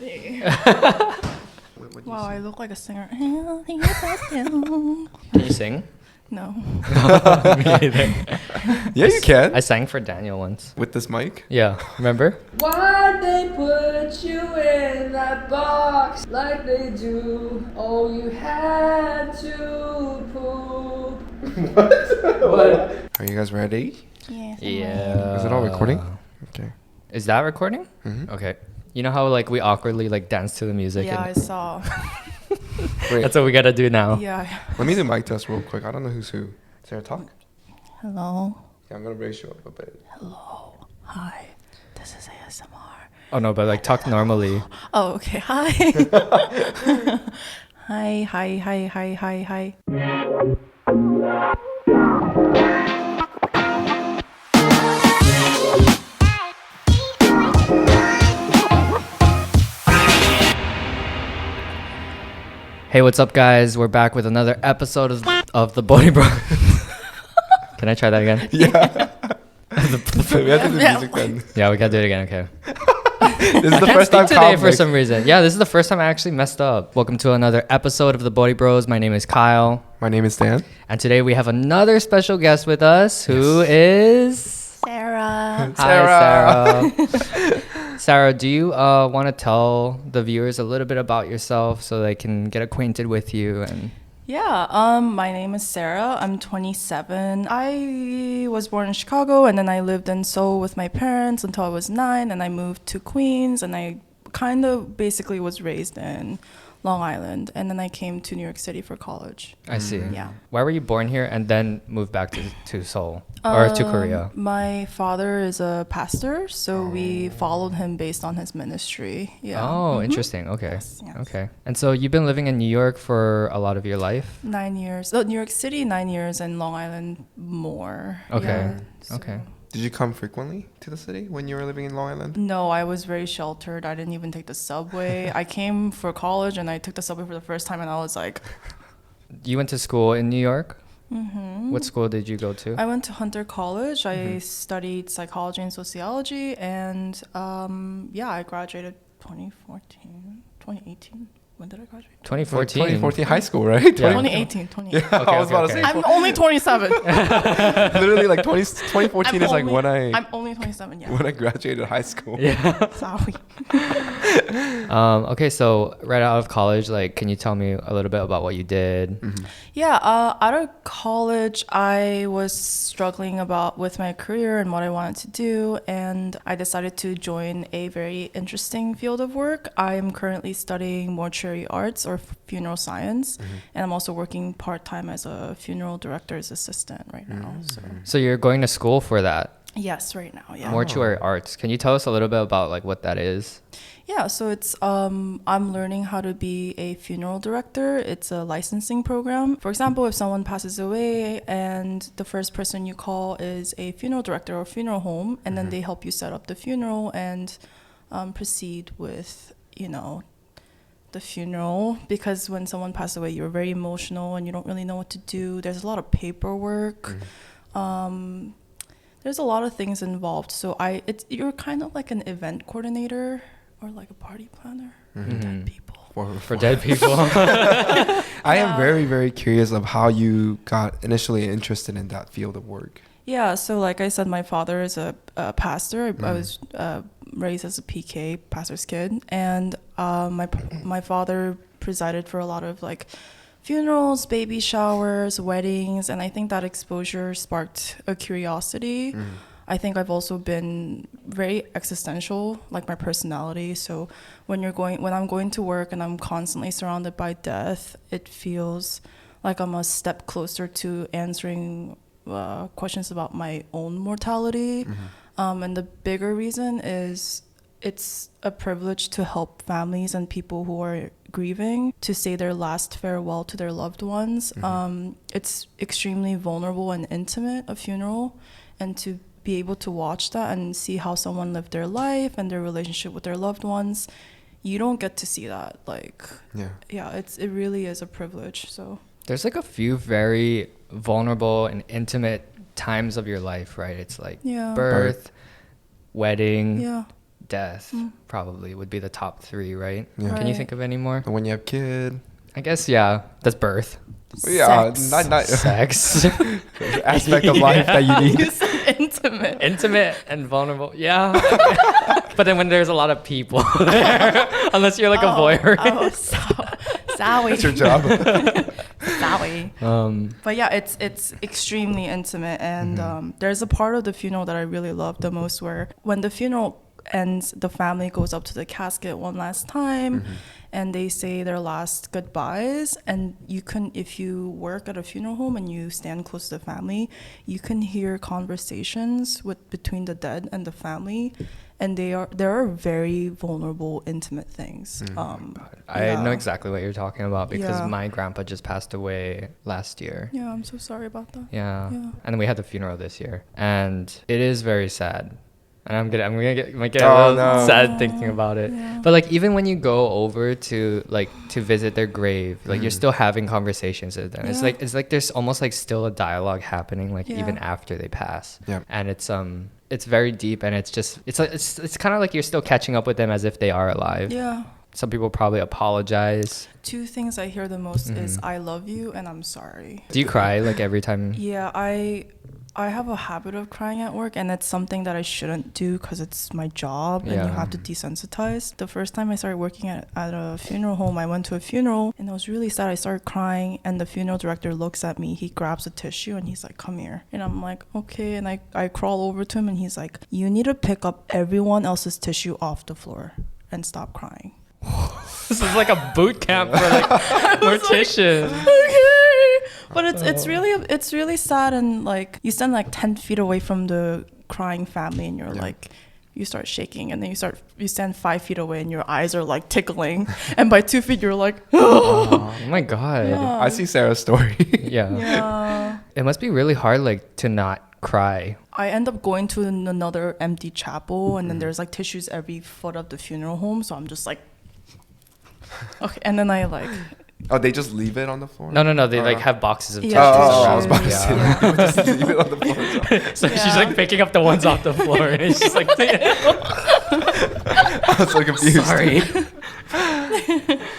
ready. Wow, I look like a singer. Can you sing? No. Me either. Yeah, you can. I sang for Daniel once. With this mic? Yeah, remember? Why'd they put you in that box like they do? Oh, you had to poop. What? Are you guys ready? Yes. Yeah. Is it all recording? Okay. Is that recording? Mm-hmm. Okay. You know how like we awkwardly like dance to the music? Yeah, I and saw. Wait, that's what we gotta do now. Yeah. let me do mic test real quick. I don't know who's who. Sarah, talk. Hello. Yeah, I'm gonna raise you up a bit. Hello. Hi. This is ASMR. Oh no, but like talk normally. Oh, okay. Hi. Hi. Hey, what's up, guys? We're back with another episode of the Bori Bros. Can I try that again? Yeah. We have to do music then. Yeah, we gotta do it again. Okay. This is the Can't first time speak today for conflict. some reason. Yeah, this is the first time I actually messed up. Welcome to another episode of the Bori Bros. My name is Kyle, My name is Dan. and today we have another special guest with us, who is Sarah. Hi, Sarah. Sarah, do you want to tell the viewers a little bit about yourself so they can get acquainted with you? And Yeah, my name is Sarah. I'm 27. I was born in Chicago and then I lived in Seoul with my parents until I was 9, and I moved to Queens, and I kind of basically was raised in Long Island, and then I came to New York City for college. I see. Yeah. Why were you born here and then moved back to Seoul or to Korea? My father is a pastor, so we followed him based on his ministry. Yeah. Oh, interesting. Okay. Yes. Okay. And so you've been living in New York for a lot of your life? 9 years. Oh, New York City, 9 years, and Long Island more. Okay. Yeah, so- Okay. Did you come frequently to the city when you were living in Long Island? No, I was very sheltered. I didn't even take the subway. I came for college and I took the subway for the first time, and I was like, You went to school in New York? mm-hmm. What school did you go to? I went to Hunter College. I studied psychology and sociology, and yeah, I graduated 2018. When did I graduate? 2014. 2014 high school, right? Yeah. 2018. Yeah, I was about to say. I'm only 27. Literally, like 2014 is like when I'm only 27, yeah. when I graduated high school. Yeah. Sorry. Okay, so right out of college, like, can you tell me a little bit about what you did? Mm-hmm. Yeah, out of college, I was struggling with my career and what I wanted to do, and I decided to join a very interesting field of work. I am currently studying mortuary arts or funeral science, and I'm also working part-time as a funeral director's assistant right now. So you're going to school for that? Yes, right now, yeah. Mortuary arts. Can you tell us a little bit about like what that is? Yeah, so it's I'm learning how to be a funeral director. It's a licensing program. For example, if someone passes away and the first person you call is a funeral director or funeral home, and then they help you set up the funeral and proceed with, the funeral, because when someone passes away, you're very emotional and you don't really know what to do. There's a lot of paperwork. There's a lot of things involved. So you're kind of like an event coordinator or like a party planner for dead people. For dead people. I am very, very curious of how you got initially interested in that field of work. Yeah, so like I said, my father is a pastor. I was raised as a PK, pastor's kid, and my father presided for a lot of like funerals, baby showers, weddings, and I think that exposure sparked a curiosity. I think I've also been very existential, like my personality. So when I'm going to work and I'm constantly surrounded by death, it feels like I'm a step closer to answering questions about my own mortality. And the bigger reason is it's a privilege to help families and people who are grieving to say their last farewell to their loved ones. It's extremely vulnerable and intimate, a funeral, and to be able to watch that and see how someone lived their life and their relationship with their loved ones, you don't get to see that. It really is a privilege. So There's like a few very vulnerable and intimate times of your life, right? It's like birth, wedding, death probably would be the top 3, right? Yeah. Can you Right. think of any more? When you have kid. I guess, yeah. That's birth. Yeah, Sex. not Sex. aspect of life that you need. You said intimate. Intimate and vulnerable. Yeah. But then when there's a lot of people there, unless you're like a voyeur. Oh, sorry. That's your job. Sorry. But yeah, it's extremely intimate, and there's a part of the funeral that I really love the most, where when the funeral ends, the family goes up to the casket one last time, and they say their last goodbyes. And you can, if you work at a funeral home and you stand close to the family, you can hear conversations between the dead and the family. And there are very vulnerable, intimate things. I know exactly what you're talking about because Yeah. my grandpa just passed away last year. Yeah, I'm so sorry about that. Yeah. Yeah. And then we had the funeral this year. And it is very sad. And I'm gonna might get Oh, a little no. sad thinking about it. Yeah. But like even when you go over to visit their grave, like you're still having conversations with them. Yeah. It's like there's almost like still a dialogue happening like Yeah. even after they pass. Yeah. And it's very deep, and it's kind of like you're still catching up with them as if they are alive. Yeah. Some people probably apologize. 2 things I hear the most is I love you and I'm sorry. Do you cry like every time? Yeah, I have a habit of crying at work, and it's something that I shouldn't do because it's my job and Yeah. you have to desensitize. The first time I started working at a funeral home, I went to a funeral and it was really sad. I started crying, and the funeral director looks at me. He grabs a tissue and he's like, "Come here." And I'm like, "Okay." And I crawl over to him and he's like, "You need to pick up everyone else's tissue off the floor and stop crying." This is like a boot camp for like morticians. Okay, but it's really sad, and like you stand like 10 feet away from the crying family and you're like, you start shaking, and then you stand 5 feet away and your eyes are like tickling, and by 2 feet you're like, Oh my god. Yeah. I see Sarah's story. Yeah. yeah. It must be really hard like to not cry. I end up going to another empty chapel, and then there's like tissues every foot of the funeral home, so I'm just like, okay, and then I like, Oh, they just leave it on the floor? No, they like have boxes of tissues. I was about to say Yeah. that. Just leave it on the floor. So she's like picking up the ones off the floor, and it's just like, I was so confused. sorry.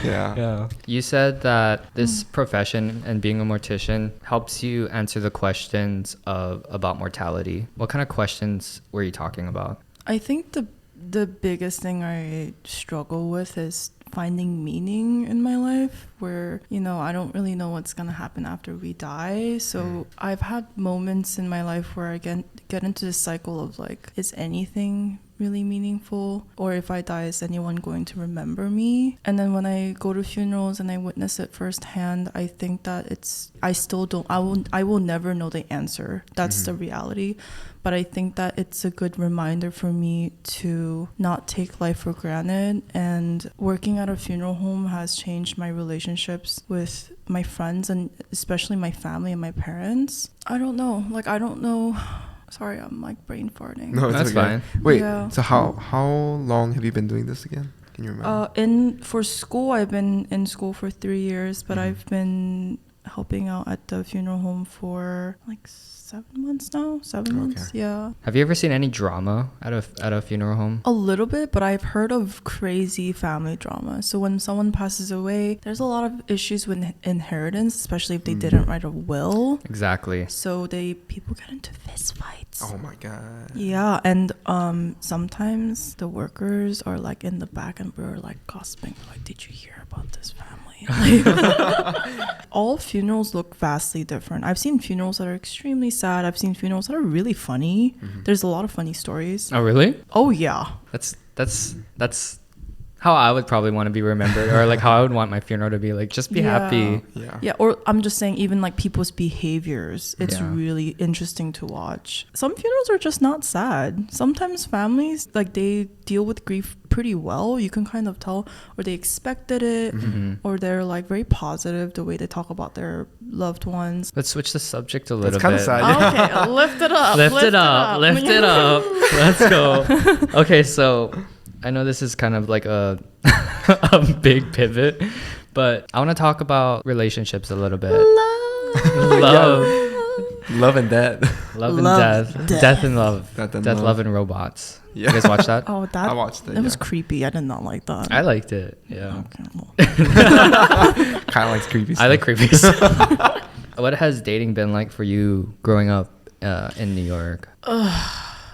Yeah. Yeah. You said that this profession and being a mortician helps you answer the questions about mortality. What kind of questions were you talking about? I think the biggest thing I struggle with is finding meaning in my life, where, you know, I don't really know what's going to happen after we die. So I've had moments in my life where I get into this cycle of like, is anything really meaningful? Or if I die, is anyone going to remember me? And then when I go to funerals and I witness it firsthand, I think that I will never know the answer. That's the reality. But I think that it's a good reminder for me to not take life for granted. And working at a funeral home has changed my relationships with my friends, and especially my family and my parents. I don't know. Sorry, I'm like brain farting. No, it's That's okay. fine. Wait, Yeah. so how long have you been doing this again? Can you remember? For school, I've been in school for 3 years, but I've been helping out at the funeral home for like 7 months now. 7 months, yeah. Have you ever seen any drama at a funeral home? A little bit, but I've heard of crazy family drama. So when someone passes away, there's a lot of issues with inheritance, especially if they didn't write a will. Exactly. So people get into fist fights. Oh my god. Yeah, and sometimes the workers are like in the back and we're like gossiping, like, did you hear about this family? All funerals look vastly different. I've seen funerals that are extremely sad. I've seen funerals that are really funny. There's a lot of funny stories. Oh, really? Oh yeah. That's how I would probably want to be remembered, or like how I would want my funeral to be. Like, just be happy. Yeah, or I'm just saying, even like people's behaviors, it's Yeah. really interesting to watch. Some funerals are just not sad. Sometimes families, like, they deal with grief pretty well. You can kind of tell, or they expected it, or they're like very positive the way they talk about their loved ones. Let's switch the subject a little It's kind bit. of sad. Okay, lift it up. Lift it up. Let's go. Okay, so I know this is kind of like a big pivot, but I want to talk about relationships a little bit. Love. Love and Death. Love and Love, Death. Death. Death and Love. Death and Death, Love. Love and Robots. Yeah. You guys watch that? Oh, that I watched it. It was creepy. I did not like that. I liked it. Yeah. Okay, well. Kind of like creepy stuff. I like creepy stuff. What has dating been like for you growing up in New York?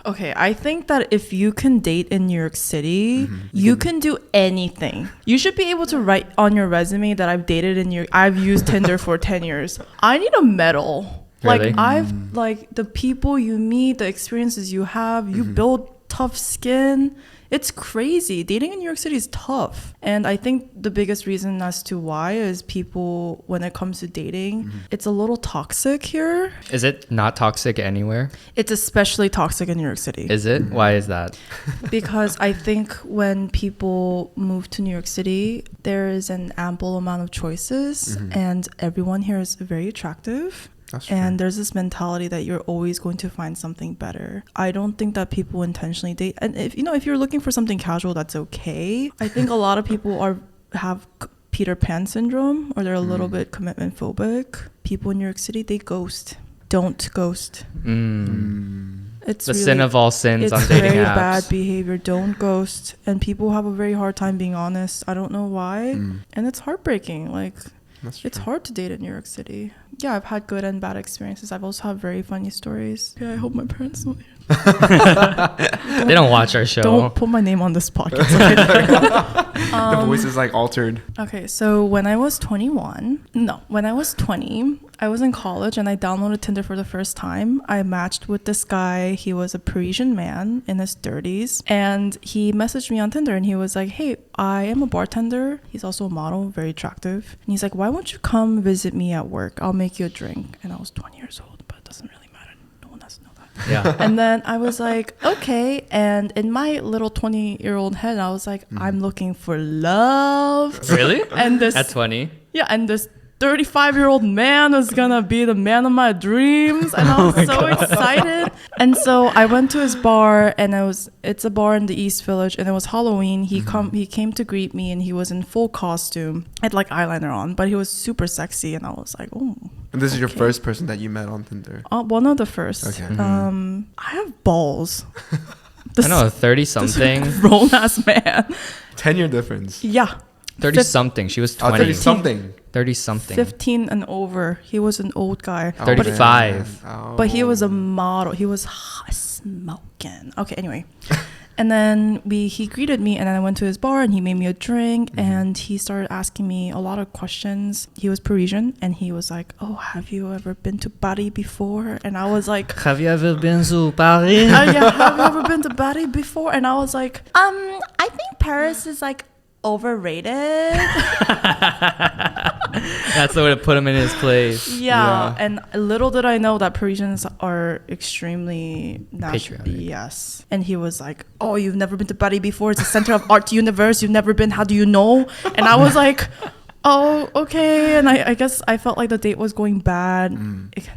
Okay, I think that if you can date in New York City, you can do anything. You should be able to write on your resume that I've dated in New York. I've used Tinder for 10 years. I need a medal. Really? Like the people you meet, the experiences you have, you build tough skin. It's crazy. Dating in New York City is tough. And I think the biggest reason as to why is people, when it comes to dating, it's a little toxic here. Is it not toxic anywhere? It's especially toxic in New York City. Is it? Why is that? Because I think when people move to New York City, there is an ample amount of choices and everyone here is very attractive. That's true. And there's this mentality that you're always going to find something better. I don't think that people intentionally date. And if you're looking for something casual, that's okay. I think a lot of people have Peter Pan syndrome, or they're a little bit commitment phobic. People in New York City, they ghost. Don't ghost. It's The really, sin of all sins on it's dating very apps. bad behavior. Don't ghost. And people have a very hard time being honest. I don't know why. And it's heartbreaking. Like, That's it's true. hard to date in New York City. Yeah, I've had good and bad experiences. I've also had very funny stories. Yeah, I hope my parents don't hear. They don't watch our show. Don't put my name on this podcast. The voice is like altered. Okay, so when I was 20, I was in college and I downloaded Tinder for the first time. I matched with this guy. He was a Parisian man in his 30s. And he messaged me on Tinder and he was like, hey, I am a bartender. He's also a model, very attractive. And he's like, why won't you come visit me at work? I'll make you a drink. And I was 20 years old, but it doesn't really matter. No one has to know that. Yeah. And then I was like, okay. And in my little 20-year-old head, I was like, I'm looking for love. Really? And this, That's funny. yeah, and this 35-year-old man was gonna be the man of my dreams, and I was so excited. And so I went to his bar, and it's a bar in the East Village, and it was Halloween. He came to greet me, and he was in full costume. I had like eyeliner on, but he was super sexy, and I was like, oh. And this is your okay. first person that you met on Tinder. One of the first. Okay. I have balls. I know, 30-something. Grown ass man. 10-year difference. Yeah. 30-something. She was 20. 30-something. 30-something. 15 and over. He was an old guy. Oh, 35. man. Oh. But he was a model. He was smoking. Okay, anyway. And then he greeted me, and then I went to his bar, and he made me a drink, and he started asking me a lot of questions. He was Parisian, and he was like, oh, have you ever been to Paris before? And I was like, Have you ever been to Paris? yeah, have you ever been to Paris before? And I was like, I think Paris is like overrated. That's the way to put him in his place. Yeah, and little did I know that Parisians are extremely Patriotic. Yes. And he was like, oh, you've never been to Paris before? It's the center of art universe. You've never been. How do you know? And I was like, oh, okay. And I guess I felt like the date was going bad.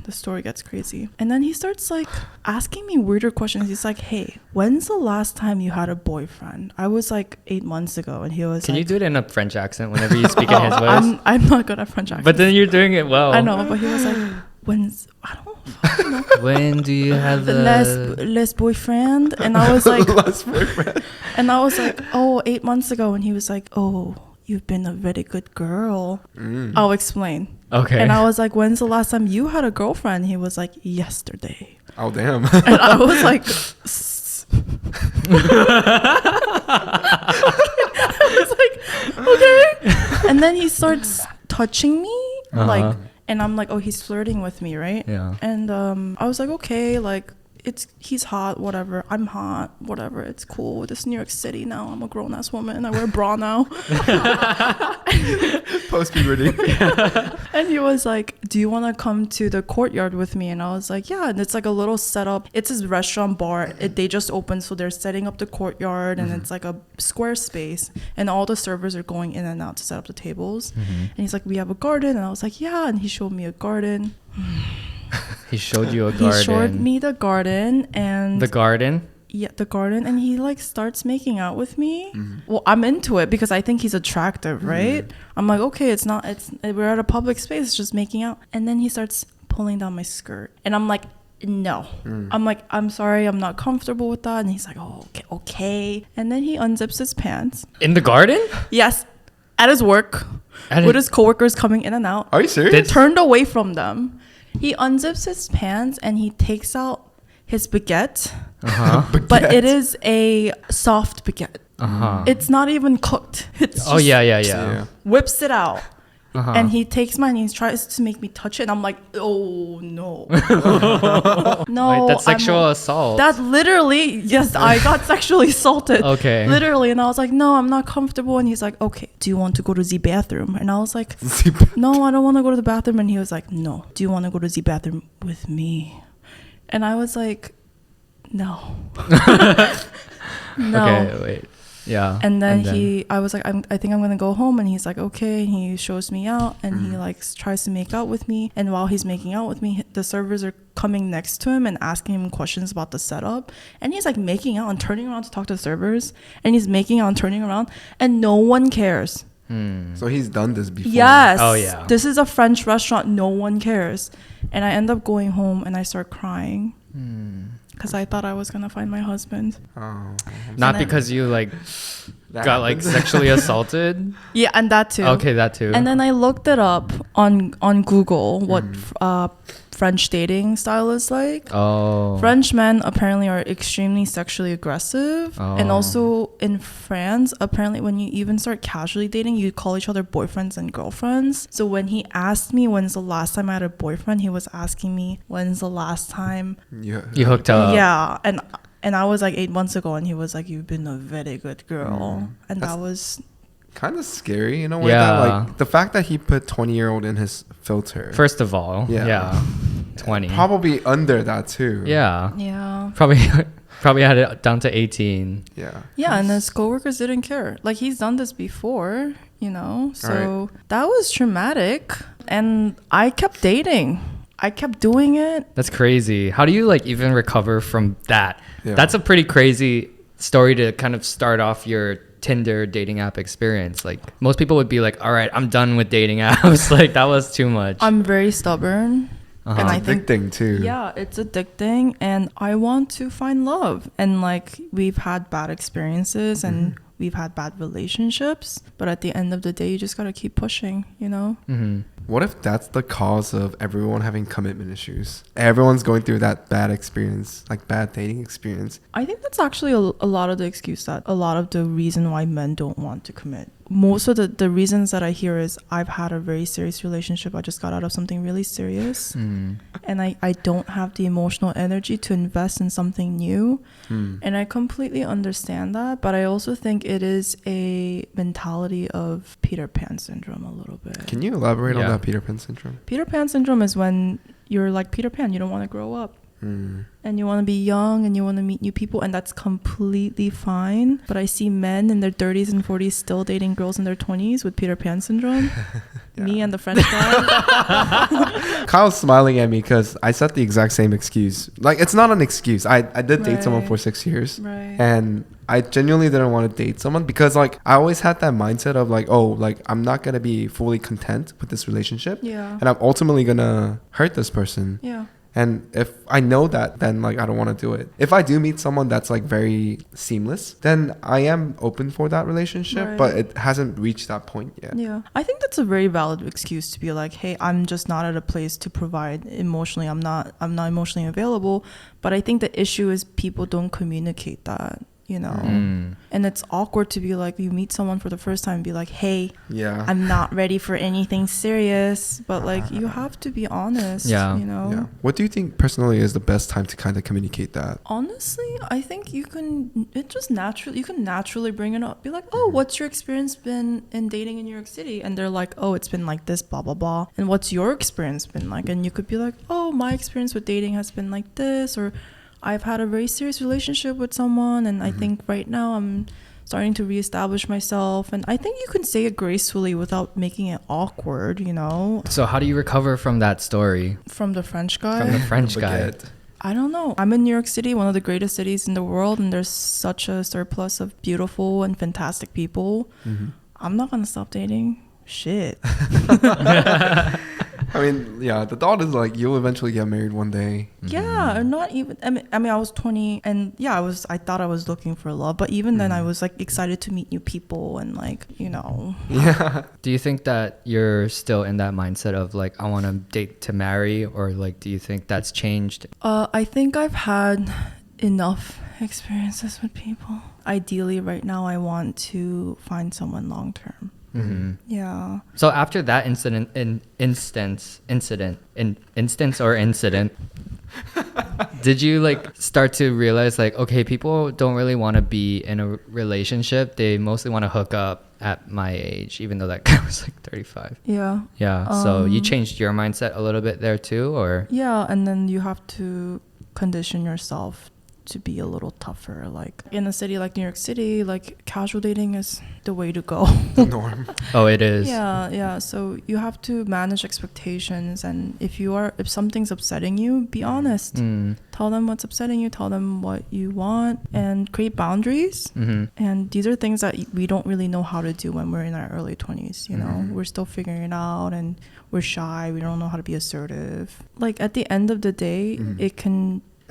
The story gets crazy. And then he starts like asking me weirder questions. He's like, hey, when's the last time you had a boyfriend? I was like 8 months ago. And he was Can like, you do it in a French accent whenever you speak in his voice? I'm not good at French accents. But then you're doing it well. I know, but he was like, I don't know. When do you have The the... last boyfriend? And I was like, Last boyfriend. and I was like, oh, 8 months ago. And he was like, oh, you've been a very good girl. I'll explain. Okay. And I was like, when's the last time you had a girlfriend? He was like, yesterday. Oh, damn. And I was like, I was like, okay. And then he starts touching me, like, and I'm like, oh, he's flirting with me, right? Yeah. And I was like, okay, like, he's hot, whatever. I'm hot, whatever. It's cool. This New York City now. I'm a grown ass woman. I wear a bra now. Post puberty. And he was like, do you want to come to the courtyard with me? And I was like, yeah. And it's like a little setup. It's his restaurant bar. They just opened, so they're setting up the courtyard, and it's like a square space, and all the servers are going in and out to set up the tables. And he's like, we have a garden. And I was like, yeah. And he showed me a garden. He showed you a garden. He showed me the garden, and The garden? yeah, the garden, and he like starts making out with me. Well, I'm into it because I think he's attractive, right? I'm like, okay, we're at a public space, it's just making out. And then he starts pulling down my skirt. And I'm like, no. I'm like, I'm sorry, I'm not comfortable with that. And he's like, oh, okay. And then he unzips his pants. In the garden? Yes, at his work, with his coworkers coming in and out. Are you serious? Turned away from them. He unzips his pants and he takes out his baguette. But it is a soft baguette. It's not even cooked. It's just yeah. whips it out. And he takes mine and he tries to make me touch it. And I'm like, oh, no. No. Wait, that's sexual assault. That literally, yes, I got sexually assaulted. Okay. Literally. And I was like, no, I'm not comfortable. And he's like, okay, do you want to go to the bathroom? And I was like, no, I don't want to go to the bathroom. And he was like, no, do you want to go to the bathroom with me? And I was like, no. No. Okay, wait. Yeah. And then I was like, I think I'm gonna go home. And he's like, okay. And he shows me out, and he like tries to make out with me. And while he's making out with me, the servers are coming next to him and asking him questions about the setup. And he's like making out and turning around to talk to the servers. And he's making out and turning around, and no one cares. So he's done this before. Yes. Oh yeah. This is a French restaurant. No one cares. And I end up going home and I start crying. Because I thought I was going to find my husband. Oh. Not because you like got like sexually assaulted? Yeah, and that too. Okay, that too. And then I looked it up on Google what French dating style is like. Oh. French men apparently are extremely sexually aggressive. And also in France, apparently when you even start casually dating, you call each other boyfriends and girlfriends. So when he asked me when's the last time I had a boyfriend, he was asking me when's the last time you hooked up. Yeah. And I was like 8 months ago, and he was like, you've been a very good girl. And that was kind of scary in a way. That, like, the fact that he put 20-year-old in his filter. First of all, yeah. 20. Probably under that too. Yeah. Yeah. Probably had it down to 18. Yeah. Yeah, and his coworkers didn't care. Like, he's done this before, you know? So that was traumatic. And I kept dating. I kept doing it. That's crazy. How do you like even recover from that? Yeah. That's a pretty crazy story to kind of start off your Tinder dating app experience. Like most people would be like, all right, I'm done with dating apps. Like that was too much. I'm very stubborn. And I think addicting too. Yeah, it's addicting, and I want to find love. And like we've had bad experiences and we've had bad relationships, but at the end of the day, you just gotta keep pushing, you know? What if that's the cause of everyone having commitment issues? Everyone's going through that bad experience, like bad dating experience. I think that's actually a lot of the excuse, that a lot of the reason why men don't want to commit. Most of the reasons that I hear is I've had a very serious relationship. I just got out of something really serious. And I don't have the emotional energy to invest in something new. And I completely understand that. But I also think it is a mentality of Peter Pan syndrome a little bit. Can you elaborate on that Peter Pan syndrome? Peter Pan syndrome is when you're like Peter Pan. You don't want to grow up. And you want to be young and you want to meet new people, and that's completely fine. But I see men in their 30s and 40s still dating girls in their 20s with Peter Pan syndrome. Me and the French guy. Kyle's smiling at me because I said the exact same excuse. Like, it's not an excuse. I did date someone for 6 years. And I genuinely didn't want to date someone because like I always had that mindset of like, oh, like I'm not going to be fully content with this relationship. And I'm ultimately going to hurt this person. And if I know that, then like I don't want to do it. If I do meet someone that's like very seamless, then I am open for that relationship, but it hasn't reached that point yet. I think that's a very valid excuse to be like, hey, I'm just not at a place to provide emotionally. I'm not emotionally available. But I think the issue is people don't communicate that, you know. And it's awkward to be like, you meet someone for the first time and be like, hey, I'm not ready for anything serious. But like you have to be honest, you know. What do you think personally is the best time to kind of communicate that? Honestly, I think you can naturally bring it up. Be like, oh, what's your experience been in dating in New York City? And they're like, oh, it's been like this, blah blah blah. And what's your experience been like? And you could be like, oh, my experience with dating has been like this, or I've had a very serious relationship with someone, and I think right now I'm starting to reestablish myself. And I think you can say it gracefully without making it awkward, you know? So how do you recover from that story? From the French guy? From the French guy. I don't know. I'm in New York City, one of the greatest cities in the world, and there's such a surplus of beautiful and fantastic people. I'm not going to stop dating. Shit. I mean, yeah, the thought is like you'll eventually get married one day. Yeah, or not even. I mean, I was 20, and yeah, I thought I was looking for love, but even then, I was like excited to meet new people and like, you know. Yeah. Do you think that you're still in that mindset of like, I want to date to marry, or like, do you think that's changed? I think I've had enough experiences with people. Ideally, right now, I want to find someone long term. Mm-hmm. Yeah. So after that incident, did you like start to realize like, okay, people don't really want to be in a relationship. They mostly want to hook up at my age, even though that guy was like 35. Yeah. Yeah. So you changed your mindset a little bit there too, or? Yeah, and then you have to condition yourself to be a little tougher. Like in a city like New York City, like casual dating is the way to go. The norm. Oh, it is. Yeah. So you have to manage expectations, and if something's upsetting you, be honest. Tell them what's upsetting you, tell them what you want, and create boundaries. And these are things that we don't really know how to do when we're in our early 20s, you know. We're still figuring it out, and we're shy, we don't know how to be assertive. Like at the end of the day,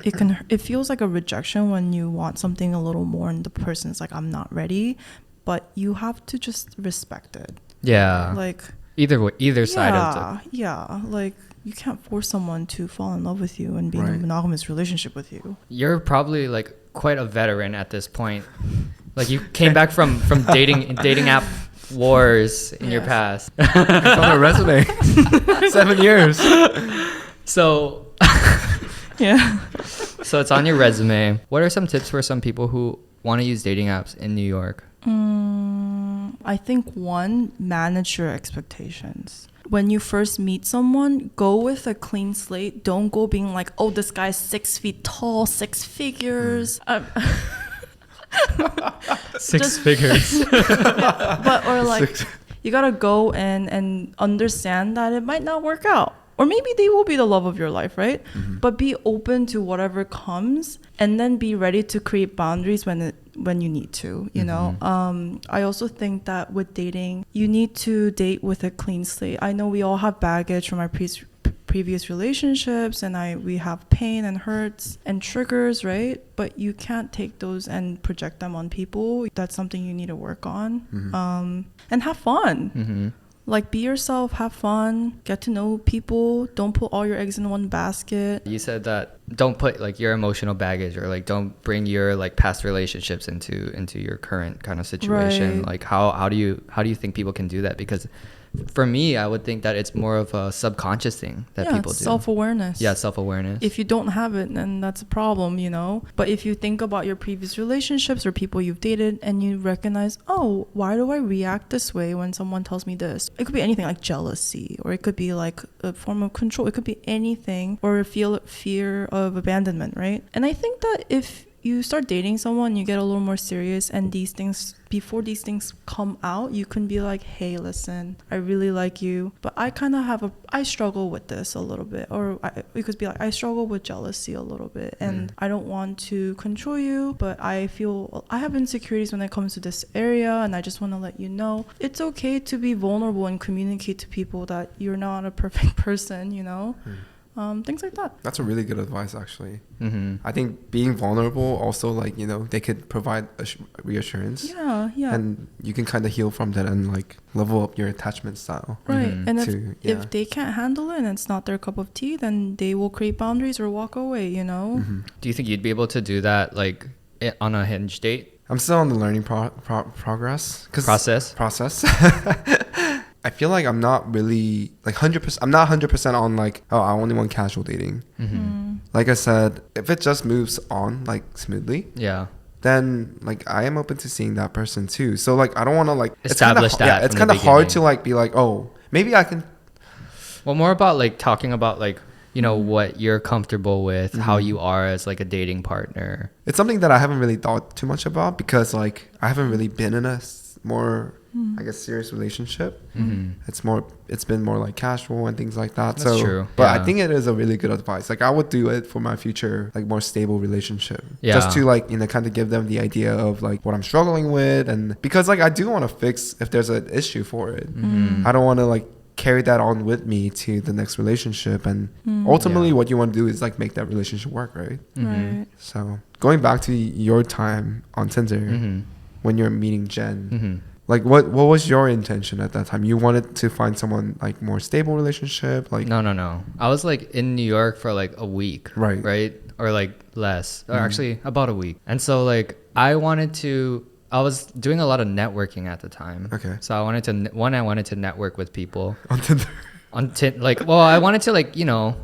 it feels like a rejection when you want something a little more and the person's like, I'm not ready, but you have to just respect it. Yeah. Like either side of it. Yeah. Like you can't force someone to fall in love with you and be in a monogamous relationship with you. You're probably like quite a veteran at this point. Like you came back from dating app wars in your past. It's on a resume. 7 years. So yeah. So it's on your resume. What are some tips for some people who want to use dating apps in New York? I think one, manage your expectations. When you first meet someone, go with a clean slate. Don't go being like, oh, this guy's 6 feet tall, 6 figures. Six figures. But or like, you gotta go and understand that it might not work out. Or maybe they will be the love of your life, right? But be open to whatever comes, and then be ready to create boundaries when you need to, you know? I also think that with dating, you need to date with a clean slate. I know we all have baggage from our previous relationships, and we have pain and hurts and triggers, right? But you can't take those and project them on people. That's something you need to work on. And have fun. Like, be yourself, have fun, get to know people. Don't put all your eggs in one basket. You said that don't put like your emotional baggage, or like don't bring your like past relationships into your current kind of situation. Right. Like how do you think people can do that? Because for me, I would think that it's more of a subconscious thing that people do. Self-awareness. Yeah, self-awareness. If you don't have it, then that's a problem, you know? But if you think about your previous relationships or people you've dated, and you recognize, oh, why do I react this way when someone tells me this? It could be anything like jealousy, or it could be like a form of control. It could be anything, or fear of abandonment, right? And I think that if you start dating someone, you get a little more serious, and before these things come out, you can be like, hey, listen, I really like you, but I struggle with this a little bit. Or you could be like, I struggle with jealousy a little bit, and I don't want to control you, but I feel I have insecurities when it comes to this area, and I just want to let you know it's okay to be vulnerable and communicate to people that you're not a perfect person, you know? Things like that. That's a really good advice, actually. I think being vulnerable also, like, you know, they could provide reassurance. Yeah. And you can kind of heal from that and like level up your attachment style. Right. And if they can't handle it and it's not their cup of tea, then they will create boundaries or walk away, you know? Do you think you'd be able to do that like on a Hinge date? I'm still on the learning process. I feel like I'm not really like 100%. I'm not 100% on like, oh, I only want casual dating. Like I said, if it just moves on like smoothly, then like I am open to seeing that person too. So like I don't want to like establish that. Yeah, it's kind of hard to like be like, oh, maybe I can. Well, more about like talking about like, you know, what you're comfortable with, how you are as like a dating partner. It's something that I haven't really thought too much about, because like I haven't really been in a more I guess serious relationship. It's been more like casual and things like that. That's true. But I think it is a really good advice. Like I would do it for my future like more stable relationship, just to like, you know, kind of give them the idea of like what I'm struggling with, and because like I do want to fix if there's an issue for it. I don't want to like carry that on with me to the next relationship, and ultimately what you want to do is like make that relationship work, right? Right. So going back to your time on Tinder when you're meeting Jen, like what was your intention at that time? You wanted to find someone like more stable relationship, like No. I was like in New York for like a week, right, or like less, or actually about a week. And so like I was doing a lot of networking at the time. Okay. So I wanted to network with people on Tinder. I wanted to like, you know,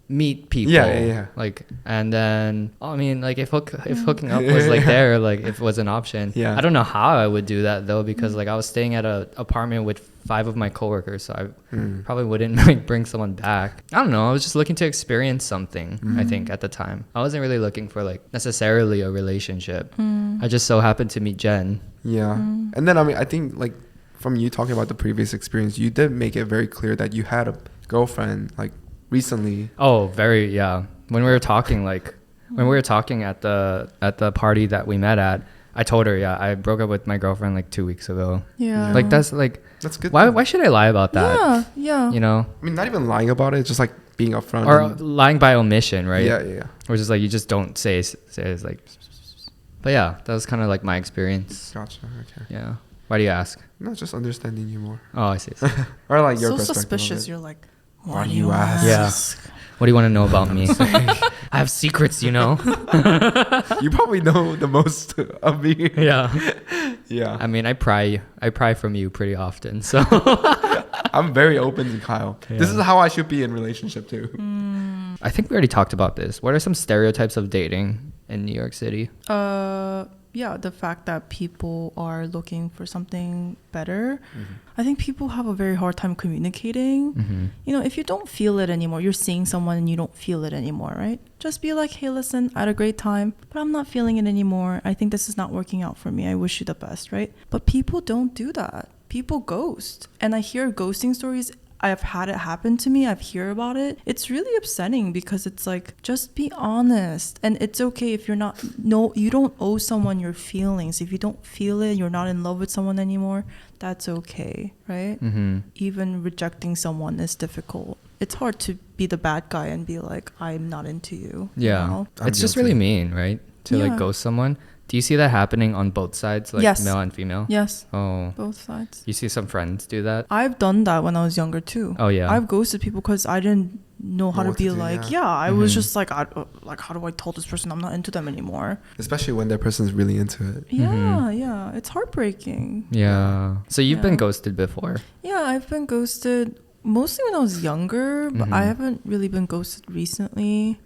meet people. Yeah. Like, and then I mean, like if hooking up was like there, like if it was an option. Yeah. I don't know how I would do that though, because like I was staying at an apartment with 5 of my coworkers, so I probably wouldn't like bring someone back. I don't know. I was just looking to experience something. I think at the time I wasn't really looking for like necessarily a relationship. I just so happened to meet Jen. Yeah. And then I mean, I think like from you talking about the previous experience, you did make it very clear that you had a girlfriend like recently. Oh, very, yeah. When we were talking at the party that we met at, I told her, yeah, I broke up with my girlfriend like 2 weeks ago. Yeah. Like that's good. Why should I lie about that? Yeah. You know? I mean, not even lying about it, just like being upfront. Or lying by omission, right? Yeah. Or just like you just don't say it's like. But yeah, that was kind of like my experience. Gotcha. Okay. Yeah. Why do you ask? No, just understanding you more. Oh, I see. Or like your so perspective. suspicious. You're like, why do you ask? Yeah. What do you want to know about me? I have secrets, you know. You probably know the most of me. Yeah. Yeah. I mean, I pry from you pretty often, so. I'm very open to Kyle. Yeah. This is how I should be in relationship too. I think we already talked about this. What are some stereotypes of dating in New York City? Yeah, the fact that people are looking for something better. I think people have a very hard time communicating. You know, if you don't feel it anymore, you're seeing someone and you don't feel it anymore, right? Just be like, hey, listen, I had a great time, but I'm not feeling it anymore. I think this is not working out for me. I wish you the best, right? But people don't do that. People ghost. And I hear ghosting stories. I've had it happen to me. I've heard about it. It's really upsetting because it's like, just be honest. And it's okay if you don't owe someone your feelings. If you don't feel it, you're not in love with someone anymore, that's okay, right? Even rejecting someone is difficult. It's hard to be the bad guy and be like, I'm not into you. Yeah. You know? It's just really mean, right? To like ghost someone. Do you see that happening on both sides, like yes. male and female? Yes. Oh. Both sides. You see some friends do that? I've done that when I was younger too. Oh yeah. I've ghosted people because I didn't know how to be like, I was just like, how do I tell this person I'm not into them anymore? Especially when that person's really into it. Yeah. It's heartbreaking. Yeah. So you've been ghosted before? Yeah, I've been ghosted mostly when I was younger, but I haven't really been ghosted recently.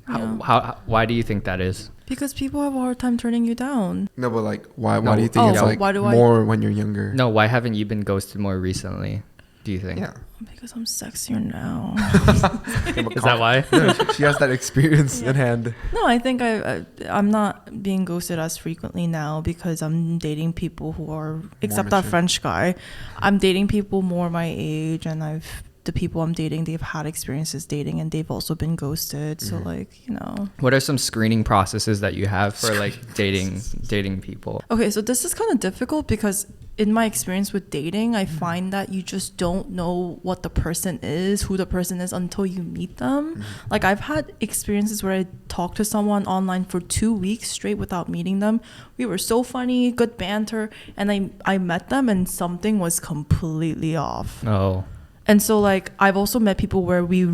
Why do you think that is? Because people have a hard time turning you down. No, but like, why do you think it's like more when you're younger? No, why haven't you been ghosted more recently, do you think? Yeah. Because I'm sexier now. Is that why? No, she has that experience in hand. No, I think I'm not being ghosted as frequently now because I'm dating people who are, except that French guy, I'm dating people more my age, and the people I'm dating, they've had experiences dating and they've also been ghosted. So like, you know. What are some screening processes that you have for like dating people? Okay, so this is kind of difficult because in my experience with dating, I find that you just don't know what the person is, who the person is until you meet them. Like I've had experiences where I talked to someone online for 2 weeks straight without meeting them. We were so funny, good banter, and I met them and something was completely off. Oh. And so like I've also met people where we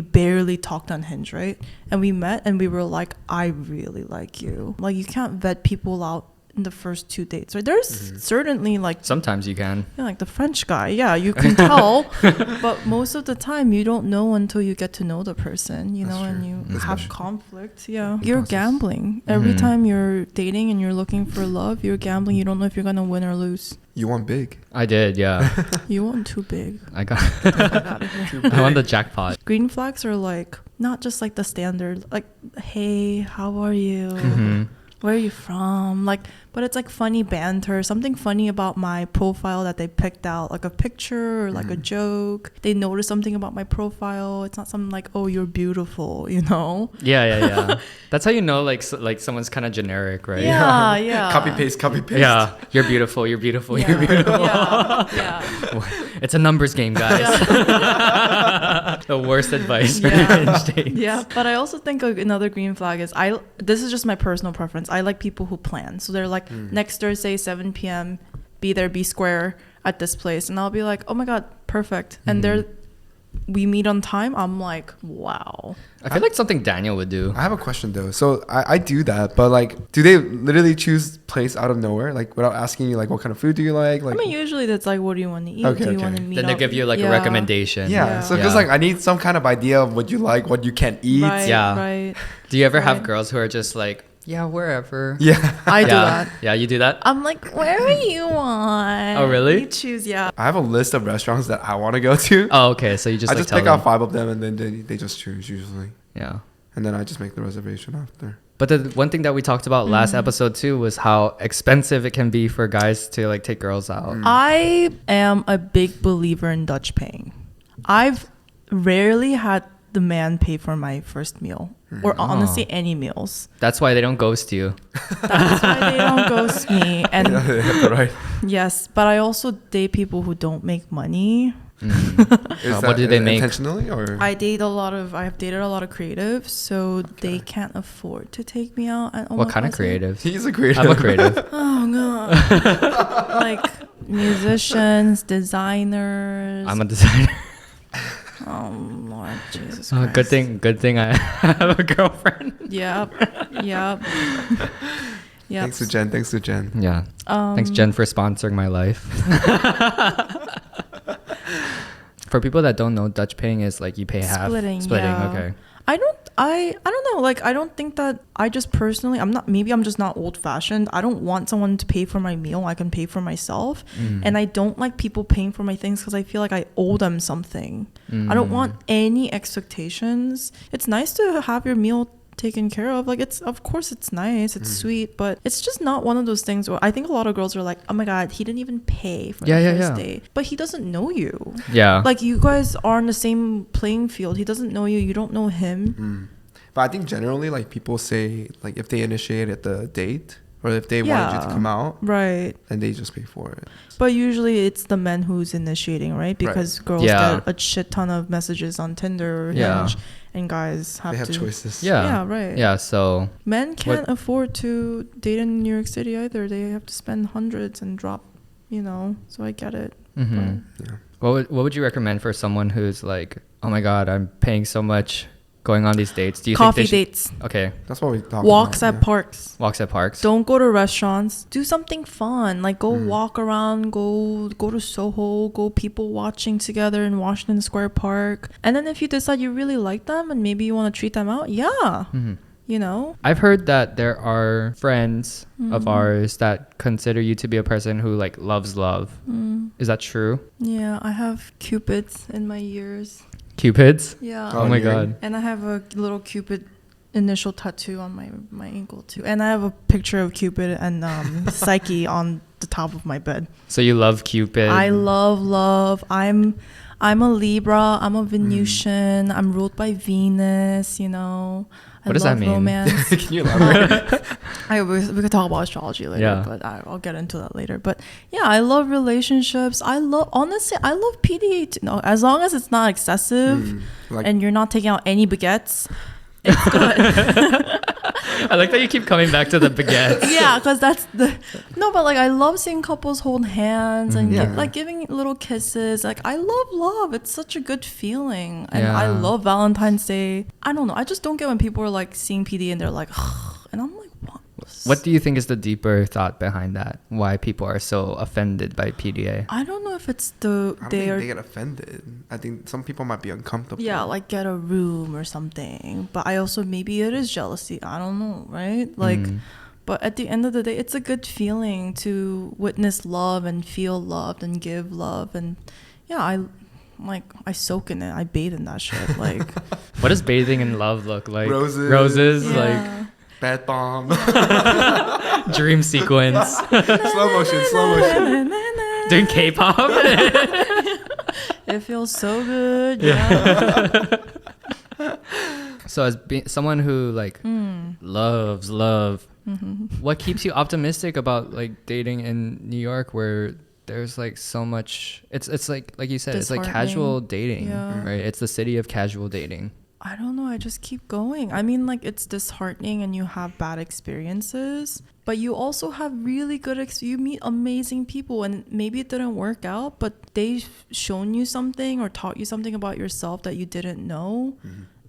barely talked on Hinge, right? And we met and we were like, I really like you. Like you can't vet people out in the first 2 dates, right? There's certainly like sometimes you can. Yeah, like the French guy. Yeah, you can tell. But most of the time you don't know until you get to know the person, you know, and you have conflict. Yeah. You're gambling. Every time you're dating and you're looking for love, you're gambling. You don't know if you're gonna win or lose. You won big. I did, yeah. You won too big. I won the jackpot. Green flags are like not just like the standard, like, hey, how are you? Where are you from? Like but it's like funny banter, something funny about my profile that they picked out, like a picture or like a joke. They notice something about my profile. It's not something like, oh, you're beautiful, you know? Yeah. That's how you know, like someone's kind of generic, right? Yeah. Copy paste. Yeah, you're beautiful. You're beautiful. Yeah. You're beautiful. Yeah. It's a numbers game, guys. The worst advice for Yeah. cringe dates. Yeah, but I also think another green flag is this is just my personal preference. I like people who plan. So they're like, next Thursday, 7 p.m., be there, be square at this place. And I'll be like, oh my God, perfect. And we meet on time. I'm like, wow. I feel like something Daniel would do. I have a question though. So I do that, but like, do they literally choose place out of nowhere, like without asking you, like, what kind of food do you like? I mean, usually that's like, what do you want to eat? Okay, do you okay. want to meet Then they up? give you like a recommendation. Yeah. So because like I need some kind of idea of what you like, what you can't eat. Right, Yeah. right. Do you ever have Right. girls who are just like, yeah, wherever? Yeah. I do Yeah. that. Yeah, you do that? I'm like, wherever you want. Oh, really? You choose, yeah. I have a list of restaurants that I want to go to. Oh, okay. So you just I like just tell pick them. out 5 of them and then they just choose usually. Yeah. And then I just make the reservation after. But the one thing that we talked about last episode too was how expensive it can be for guys to like take girls out. I am a big believer in Dutch paying. I've rarely had the man pay for my first meal or honestly any meals. That's why they don't ghost you. That's why they don't ghost me. And Right. yes, but I also date people who don't make money. What do they make? Intentionally or? I've dated a lot of creatives, so they can't afford to take me out. And What kind of creative? He's a creative. I'm a creative. Oh no. Like musicians, designers. I'm a designer. Oh Lord Jesus Oh, Christ. good thing I have a girlfriend. Yep. Yep. Thanks to Jen. Yeah. Thanks, Jen, for sponsoring my life. For people that don't know, Dutch paying is like you pay half. Splitting, yeah. Okay. I don't know. Like, I don't think that I just personally, maybe I'm just not old fashioned. I don't want someone to pay for my meal. I can pay for myself. And I don't like people paying for my things because I feel like I owe them something. I don't want any expectations. It's nice to have your meal taken care of. Like, of course it's nice, it's sweet, but it's just not one of those things where I think a lot of girls are like, oh my God, he didn't even pay for the first date. But he doesn't know you. Yeah. Like, you guys are on the same playing field. He doesn't know you. You don't know him. But I think generally, like, people say, like, if they initiated the date or if they wanted you to come out, right, then they just pay for it. But usually it's the men who's initiating, right? Because girls get a shit ton of messages on Tinder or Hinge, and guys have choices. Yeah, right. Yeah, so men can't afford to date in New York City either. They have to spend hundreds and drop, so I get it. Yeah. What would you recommend for someone who's like, oh my God, I'm paying so much going on these dates? Do you Coffee think dates. Okay. That's what we talk Walks about. at parks. Walks at parks. Don't go to restaurants. Do something fun. Like, go walk around. Go to Soho. Go people watching together in Washington Square Park. And then if you decide you really like them and maybe you want to treat them out, I've heard that there are friends of ours that consider you to be a person who like loves love. Is that true? Yeah, I have cupids in my ears. Cupids? Yeah. Oh my God. And I have a little cupid initial tattoo on my ankle too. And I have a picture of Cupid and Psyche on the top of my bed. So you love Cupid? I love. I'm a Libra. I'm a Venusian. I'm ruled by Venus, What does that mean? Romance. Can you elaborate? We could talk about astrology later, but I'll get into that later. But yeah, I love relationships. Honestly, I love PDA. No, as long as it's not excessive and you're not taking out any baguettes, it's good. I like that you keep coming back to the baguettes. Yeah, because that's but like I love seeing couples hold hands and giving little kisses. Like, I love love. It's such a good feeling. And I love Valentine's Day. I don't know. I just don't get when people are like seeing PD and they're like, ugh. And I'm like, what? What do you think is the deeper thought behind that? Why people are so offended by PDA? I don't know if it's I don't think they get offended. I think some people might be uncomfortable. Yeah, like get a room or something. But I also, maybe it is jealousy. I don't know, right? Like, but at the end of the day, it's a good feeling to witness love and feel loved and give love. And yeah, I soak in it. I bathe in that shit. Like, What does bathing in love look like? Roses. yeah. Like, Bad bomb. Dream sequence. Slow motion. Doing K-pop. It feels so good. Yeah. So as someone who like loves love, what keeps you optimistic about like dating in New York where there's like so much, it's like you said, it's like casual dating, right? It's the city of casual dating. I don't know. I just keep going. I mean, like, it's disheartening and you have bad experiences, but you also have really good you meet amazing people, and maybe it didn't work out, but they've shown you something or taught you something about yourself that you didn't know.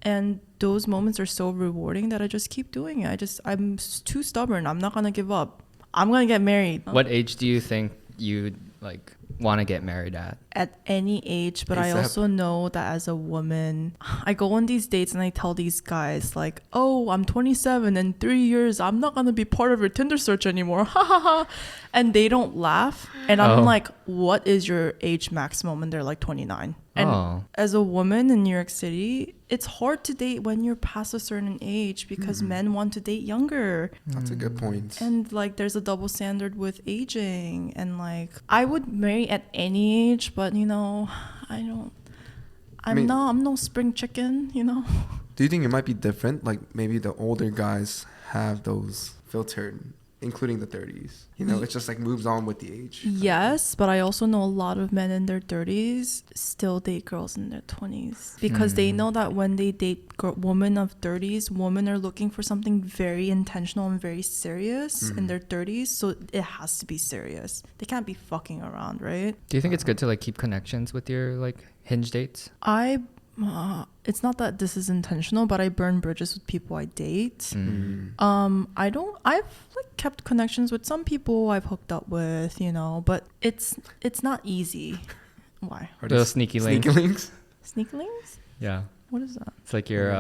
And those moments are so rewarding that I just keep doing it. I'm too stubborn. I'm not going to give up. I'm going to get married. What age do you think you like want to get married at? At any age, but I also know that as a woman, I go on these dates and I tell these guys like, oh, I'm 27, in 3 years I'm not gonna be part of your Tinder search anymore, ha ha ha, and they don't laugh, and I'm like, what is your age maximum? And they're like 29. And as a woman in New York City, it's hard to date when you're past a certain age because men want to date younger. That's a good point. And like there's a double standard with aging, and like I would marry at any age, but you know, I'm no spring chicken, you know. Do you think it might be different? Like maybe the older guys have those filtered, including the 30s. You know, it just like moves on with the age. Yes, but I also know a lot of men in their 30s still date girls in their 20s because they know that when they date women of 30s, women are looking for something very intentional and very serious in their 30s, so it has to be serious. They can't be fucking around, right? Do you think it's good to like keep connections with your like Hinge dates? It's not that this is intentional, but I burn bridges with people I date. I've like kept connections with some people I've hooked up with, you know, but it's not easy. Why? Are those sneaky links? Sneaky links? Sneaky links? Yeah. What is that? It's like your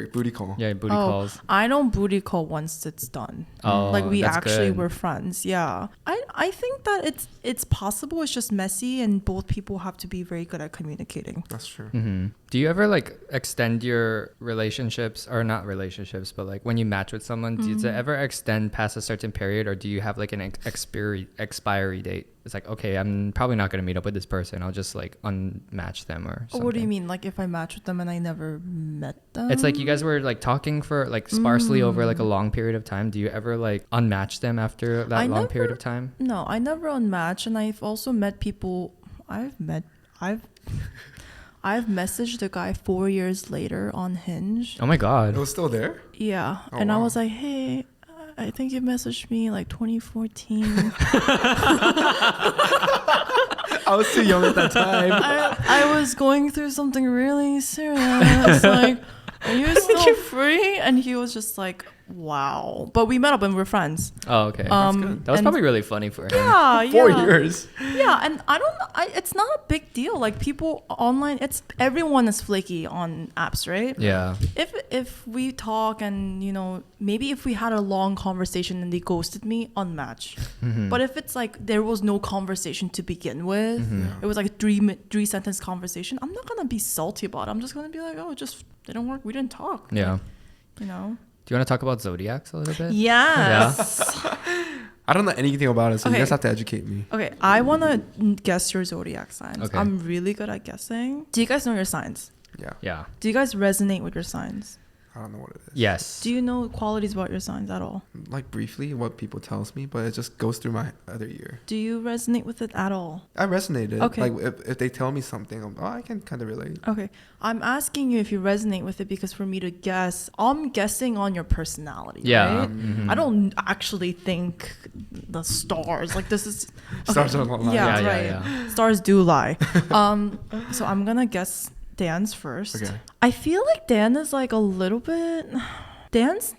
booty call. Yeah, booty calls. I don't booty call once it's done. Like we actually were friends. Yeah. I think that it's possible. It's just messy, and both people have to be very good at communicating. That's true. Do you ever like extend your relationships, or not relationships, but like when you match with someone, does it ever extend past a certain period, or do you have like an expiry date? It's like, okay, I'm probably not going to meet up with this person. I'll just like unmatch them or something. What do you mean? Like if I match with them and I never met them? It's like you guys were like talking for like sparsely over like a long period of time. Do you ever like unmatch them after that long period of time? No, I never unmatch. And I've also met people I've messaged a guy 4 years later on Hinge. Oh my God. It was still there? Yeah. Oh, and wow. I was like, hey, I think you messaged me like 2014. I was too young at that time. I was going through something really serious. Like, are you still free? And he was just like, wow. But we met up and we're friends. Oh, okay. That's good. That was probably really funny for him. Yeah. 4 years. Yeah, and it's not a big deal. Like people online, everyone is flaky on apps, right? Yeah. If we talk and, you know, maybe if we had a long conversation and they ghosted me, unmatch. But if it's like there was no conversation to begin with, it was like a three sentence conversation, I'm not gonna be salty about it. I'm just gonna be like, oh, it just didn't work. We didn't talk. Yeah. Like, you know. Do you want to talk about zodiacs a little bit? Yes. Yeah. I don't know anything about it, so you guys have to educate me. Okay, I want to guess your zodiac signs. Okay. I'm really good at guessing. Do you guys know your signs? Yeah. Yeah. Do you guys resonate with your signs? I don't know what it is. Yes. Do you know qualities about your signs at all? Like briefly what people tells me, but it just goes through my other ear. Do you resonate with it at all? I resonated. Okay. Like if they tell me something, I can kind of relate. Okay. I'm asking you if you resonate with it because for me to guess, I'm guessing on your personality. Yeah. Right? I don't actually think the stars. Like this is okay. Stars don't lie. Yeah, Yeah, right. yeah. Stars do lie. So I'm gonna guess Dan's first. Okay. I feel like Dan is like a little bit. Dan's.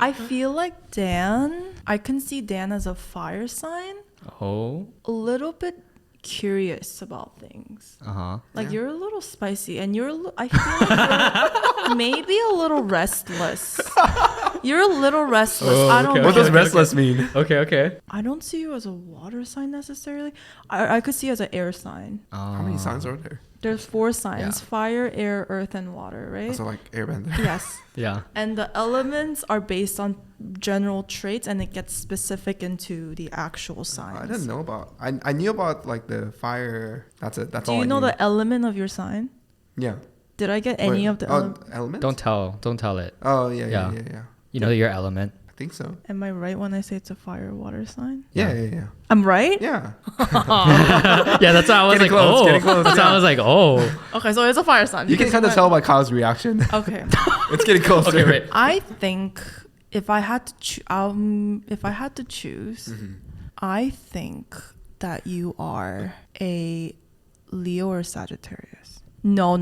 I feel like Dan. I can see Dan as a fire sign. Oh. A little bit curious about things. Like you're a little spicy, and I feel like you're maybe a little restless. You're a little restless. Oh, I don't okay, know. What does okay, restless mean? Okay. I don't see you as a water sign necessarily. I could see you as an air sign. How many signs are there? There's 4 signs: Yeah. fire, air, earth, and water, right? Also like airbender. Yes. Yeah. And the elements are based on general traits, and it gets specific into the actual signs. I didn't know about. I knew about like the fire. That's it. That's Do all. you I know knew. the element of your sign? Yeah. Did I get any Wait, of the elements? elements? Don't tell it. Oh yeah. Yeah. Yeah. You know your element. I think so. Am I right when I say it's a fire water sign? Yeah. I'm right? Yeah. Yeah, that's why I was Getting like, close, oh. getting close, That's why yeah. I was like, oh. Okay, so it's a fire sign. You can kind of tell by Kyle's reaction. Okay. It's getting closer. Okay, wait. I think if I had to choose, I think that you are a Leo or Sagittarius. No.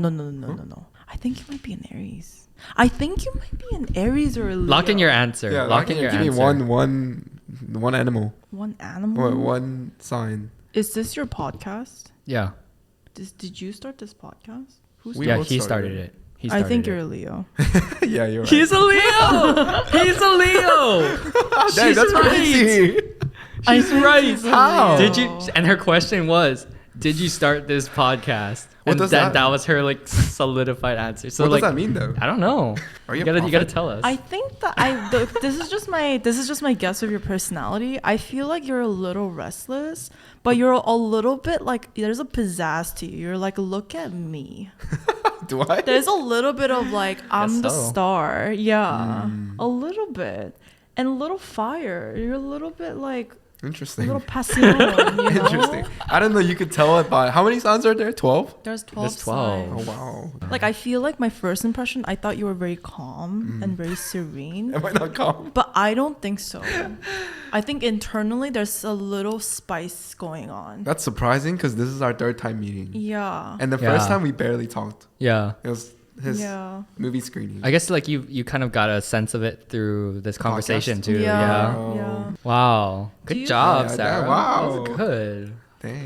I think you might be an Aries. I think you might be an Aries or a Leo. Lock in your answer. Yeah. Lock in your Give answer. me one animal. One animal. Or one sign. Is this your podcast? Yeah. Did you start this podcast? We Yeah, both he started started it. it. I think you're a Leo. Yeah, you're right. He's a Leo. He's a Leo. Dang, She's that's right. crazy. She's right. How? Did you? And her question was, did you start this podcast? What And does then that that was her like solidified answer. So What like, does that mean though? I don't know. Are you You a gotta prophet? tell us. I think that this is just my guess of your personality. I feel like you're a little restless, but you're a little bit like there's a pizzazz to you. You're like, look at me. Do I? There's a little bit of like I'm the so. star. Yeah. A little bit. And a little fire. You're a little bit like a Interesting. little passion, you know? Interesting. I don't know. You could tell it by how many signs are there? 12. There's 12 There's 12. Oh signs. wow. Like I feel like my first impression, I thought you were very calm and very serene. Am I not calm? But I don't think so. I think internally there's a little spice going on. That's surprising because this is our 3rd time meeting, Yeah. and the Yeah. first time we barely talked. yeah. It was his Yeah. movie screening. I guess like you kind of got a sense of it through this conversation Podcast? too. Yeah. Oh. Yeah. Wow. Good you- job, Yeah, Sarah. wow. That was good.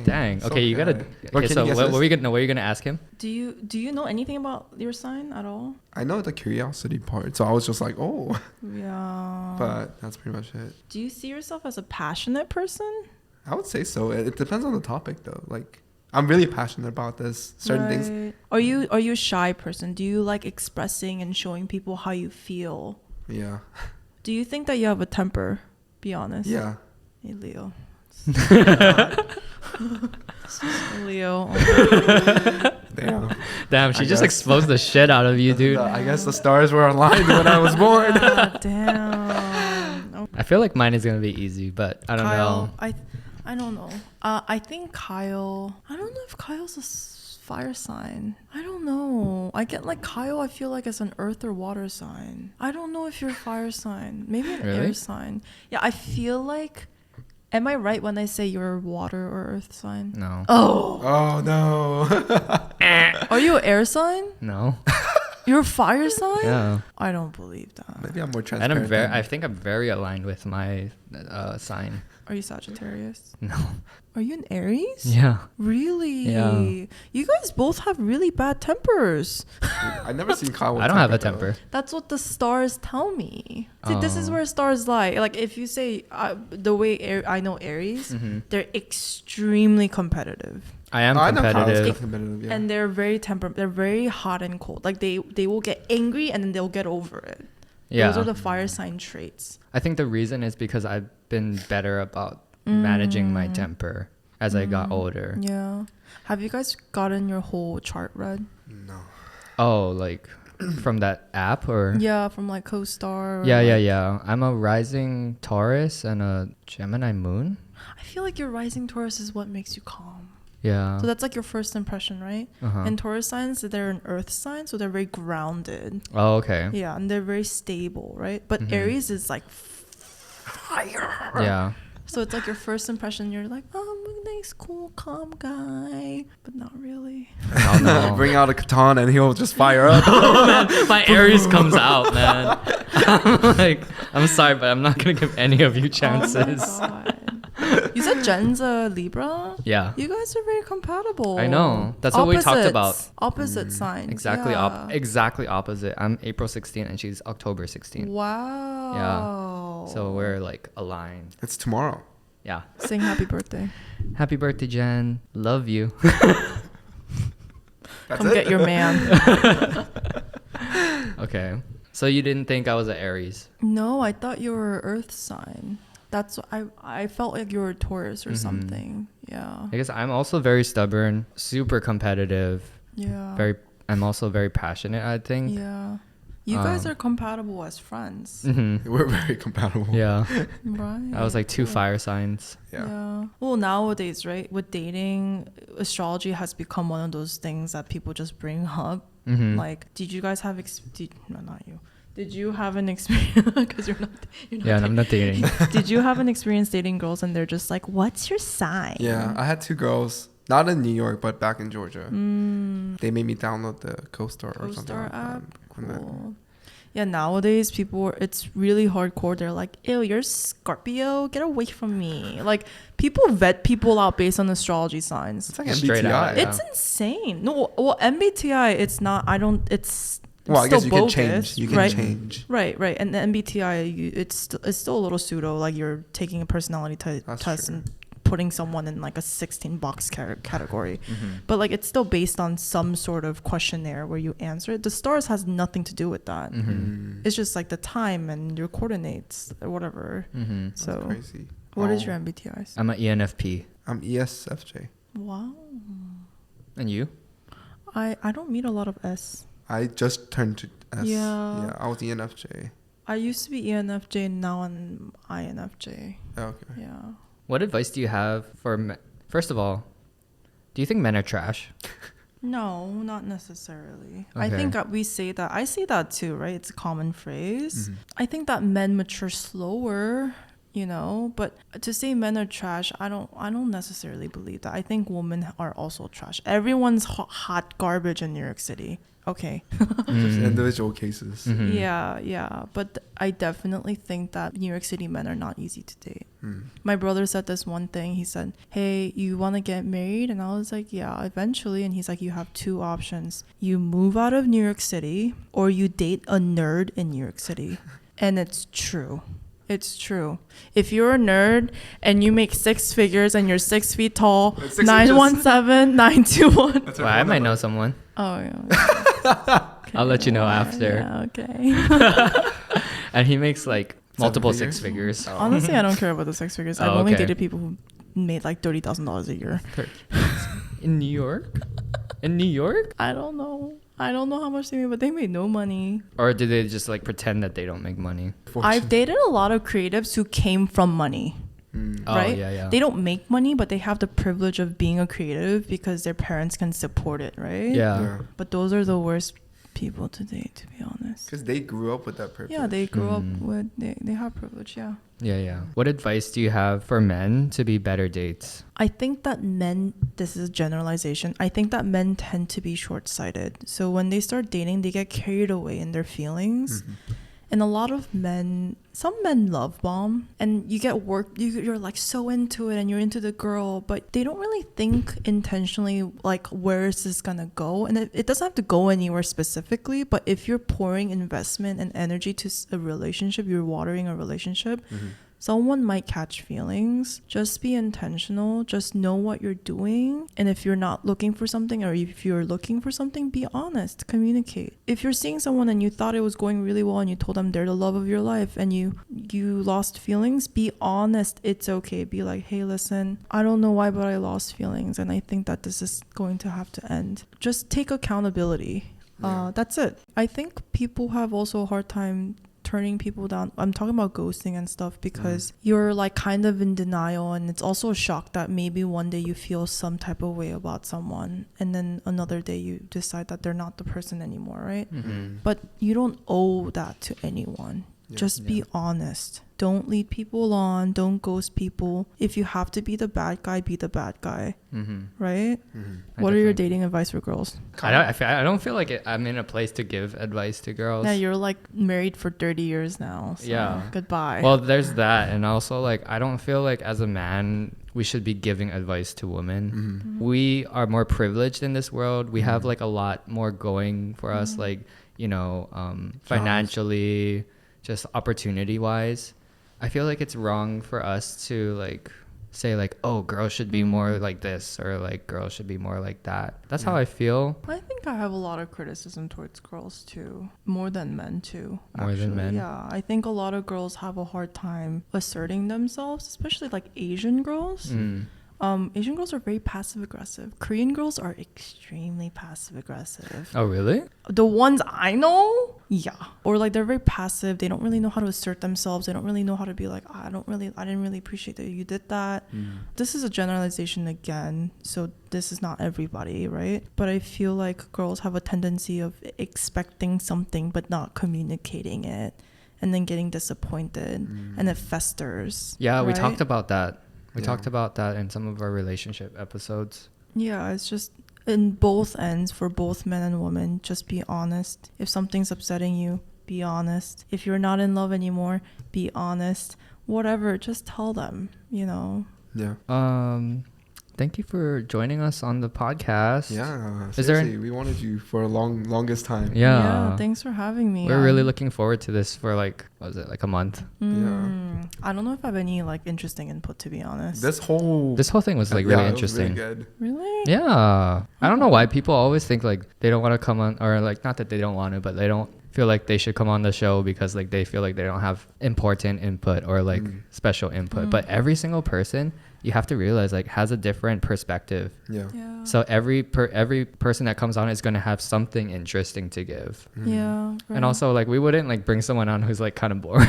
Dang. Okay, you gotta. good. Okay, Well, can so you guess what this? were you gonna ask him? Do you know anything about your sign at all? I know the curiosity part, so I was just like, oh, Yeah. but that's pretty much it. Do you see yourself as a passionate person? I would say so. It depends on the topic though. Like, I'm really passionate about this certain things. Right. Are you a shy person? Do you like expressing and showing people how you feel? Yeah. Do you think that you have a temper? Be honest. Yeah. Hey, Leo. Leo. Oh Damn. Damn, she I just guess. exposed the shit out of you, dude. I guess the stars were aligned when I was born. God damn. Oh, I feel like mine is gonna be easy, but I don't know. I don't know. I think Kyle. I don't know if Kyle's a fire sign. I don't know. I get like Kyle. I feel like it's an earth or water sign. I don't know if you're a fire sign. Maybe an Really? air sign. Yeah, I feel like. Am I right when I say you're a water or earth sign? No. Oh. Oh no. Are you an air sign? No. You're a fire sign? Yeah. I don't believe that. Maybe I'm more And transparent. I think I'm very aligned with my sign. Are you Sagittarius? No. Are you an Aries? Yeah. Really? Yeah. You guys both have really bad tempers. I've never seen Kyle with I don't have a though. temper. That's what the stars tell me. See, this is Oh. where stars lie. Like, if you say the way I know Aries, Mm-hmm. they're extremely competitive. I am I know Kyle's competitive. competitive. Yeah. And they're very They're very hot and cold. Like, they will get angry and then they'll get over it. Yeah. Those are the fire sign traits. I think the reason is because I've been better about managing my temper as I got older. Yeah. Have you guys gotten your whole chart read? no. Oh, like from that app or? Yeah, from like CoStar. or Yeah, like- yeah. I'm a rising Taurus and a Gemini moon. I feel like your rising Taurus is what makes you calm. Yeah. So that's like your first impression, right? Uh-huh. And Taurus signs, they're an earth sign, so they're very grounded. Oh, okay. Yeah, and they're very stable, right? But Aries is like fire. Yeah. So it's like your first impression, you're like, oh, I'm a nice, cool, calm guy. But not really. Oh, no. Bring out a katana and he'll just fire up. My Aries comes out, man. I'm like, I'm sorry, but I'm not gonna give any of you chances. Oh my God. You said Jen's a Libra? Yeah. You guys are very compatible. I know. That's what we talked about. Opposite signs. Exactly. Yeah. Exactly opposite. I'm April 16th and she's October 16th. Wow. Yeah. So we're like aligned. It's tomorrow. Yeah. Sing happy birthday. Happy birthday, Jen. Love you. Come get your man. Okay. So you didn't think I was an Aries? No, I thought you were Earth sign. That's what I felt like you were a Taurus or something. Yeah. I guess I'm also very stubborn, super competitive. Yeah. I'm also very passionate, I think. Yeah. You guys are compatible as friends. We're very compatible. Yeah. Right. I was like two fire signs. Yeah. Well, nowadays, right, with dating, astrology has become one of those things that people just bring up. Like, did you guys have no, not you. Did you have an experience? Because you're not. Yeah, I'm not dating. Did you have an experience dating girls and they're just like, "What's your sign?" Yeah, I had two girls, not in New York, but back in Georgia. They made me download the CoStar or something like app. that. Cool. Yeah, nowadays it's really hardcore. They're like, "Ew, you're Scorpio. Get away from me." Like, people vet people out based on astrology signs. It's like Straight MBTI. out, yeah. It's insane. No, well, MBTI, it's not. I don't. It's Well, I guess you bogus, can change. You can right? change. Right. And the MBTI, it's still a little pseudo. Like, you're taking a personality That's test true. and putting someone in like a 16-box category. But like, it's still based on some sort of questionnaire where you answer it. The stars has nothing to do with that. It's just like the time and your coordinates or whatever. So That's crazy. what is your MBTI? I'm an ENFP. I'm ESFJ. Wow. And you? I don't meet a lot of S. I just turned to S. Yeah. Yeah, I was ENFJ. I used to be ENFJ, now I'm INFJ. Okay. Yeah. What advice do you have for men? First of all, do you think men are trash? No, not necessarily. I Okay. think we say that. I say that too, right? It's a common phrase. I think that men mature slower, but to say men are trash, I don't necessarily believe that. I think women are also trash. Everyone's hot garbage in New York City. Okay. Just individual cases. Yeah. But I definitely think that New York City men are not easy to date. My brother said this one thing. He said, "Hey, you want to get married?" And I was like, "Yeah, eventually." And he's like, "You have two options. You move out of New York City or you date a nerd in New York City." And it's true. It's true. If you're a nerd and you make 6 figures and you're 6 feet tall, 917-921. Well, I might know someone. Oh, yeah. I'll let you know after. Yeah, okay. And he makes like multiple 7 6 figures. Honestly, I don't care about the 6 figures. I've only dated people who made like $30,000 a year. In New York? In New York? I don't know how much they made, but they made no money. Or do they just like pretend that they don't make money? I've dated a lot of creatives who came from money. Right? Oh, yeah. They don't make money, but they have the privilege of being a creative because their parents can support it, right? Yeah. But those are the worst people to date, to be honest. Because they grew up with that privilege. Yeah, they grew up with, they have privilege, yeah. Yeah. What advice do you have for men to be better dates? I think that men, this is a generalization, I think that men tend to be short-sighted. So when they start dating, they get carried away in their feelings. And a lot of men, some men love bomb, and you get you're like so into it and you're into the girl, but they don't really think intentionally like, where is this gonna go? And it doesn't have to go anywhere specifically, but if you're pouring investment and energy to a relationship, you're watering a relationship, someone might catch feelings. Just be intentional. Just know what you're doing. And if you're not looking for something, or if you're looking for something, be honest. Communicate. If you're seeing someone and you thought it was going really well and you told them they're the love of your life and you lost feelings, be honest. It's okay. Be like, "Hey, listen, I don't know why, but I lost feelings and I think that this is going to have to end." Just take accountability. That's it. I think people have also a hard time turning people down. I'm talking about ghosting and stuff because you're like kind of in denial, and it's also a shock that maybe one day you feel some type of way about someone and then another day you decide that they're not the person anymore, right? But you don't owe that to anyone. Just be honest. Don't lead people on. Don't ghost people. If you have to be the bad guy, be the bad guy. Right? What are your dating advice for girls? I don't feel like I'm in a place to give advice to girls. Yeah, you're like married for 30 years now. So Yeah. goodbye. Well, there's that. And also, like, I don't feel like as a man, we should be giving advice to women. Mm-hmm. We are more privileged in this world. We have like a lot more going for us, like, you know, financially, just opportunity wise. I feel like it's wrong for us to like say like, oh, girls should be more like this, or like girls should be more like that. That's how I feel. I think I have a lot of criticism towards girls too, more than men too. More than men? Yeah, I think a lot of girls have a hard time asserting themselves, especially like Asian girls. Asian girls are very passive aggressive. Korean girls are extremely passive aggressive. Oh, really? The ones I know, yeah. Or like they're very passive. They don't really know how to assert themselves. They don't really know how to be like, I didn't really appreciate that you did that. This is a generalization again, so this is not everybody, right? But I feel like girls have a tendency of expecting something but not communicating it, and then getting disappointed, and it festers. Yeah, we right? talked about that. We talked about that in some of our relationship episodes. Yeah, it's just in both ends, for both men and women, just be honest. If something's upsetting you, be honest. If you're not in love anymore, be honest. Whatever, just tell them, you know. Yeah. Thank you for joining us on the podcast. Yeah, Is there seriously, we wanted you for a longest time. Yeah. Thanks for having me. We're really looking forward to this for like, what was it, like a month? Yeah. I don't know if I have any like interesting input, to be honest. This whole thing was like really interesting. It was really good. Really? Yeah. I don't know why people always think like they don't want to come on, or like not that they don't want to, but they don't feel like they should come on the show because like they feel like they don't have important input or like special input. But every single person, you have to realize like has a different perspective. Yeah. So every person that comes on is going to have something interesting to give. Yeah. Right. And also like we wouldn't like bring someone on who's like kind of boring.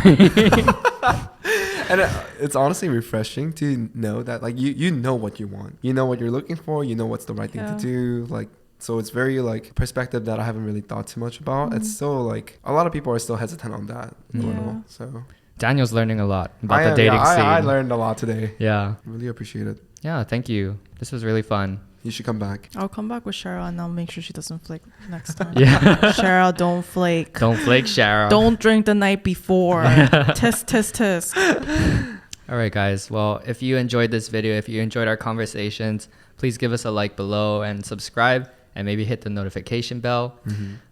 And it's honestly refreshing to know that like you know what you want, you know what you're looking for, you know what's the right thing to do, like. So it's very like perspective that I haven't really thought too much about. It's still like a lot of people are still hesitant on that. So Daniel's learning a lot about the dating scene. I learned a lot today. Yeah. Really appreciate it. Yeah, thank you. This was really fun. You should come back. I'll come back with Cheryl and I'll make sure she doesn't flake next time. Yeah. Cheryl, don't flake. Don't flake, Cheryl. Don't drink the night before. Tisk. All right, guys. Well, if you enjoyed this video, if you enjoyed our conversations, please give us a like below and subscribe. And maybe hit the notification bell.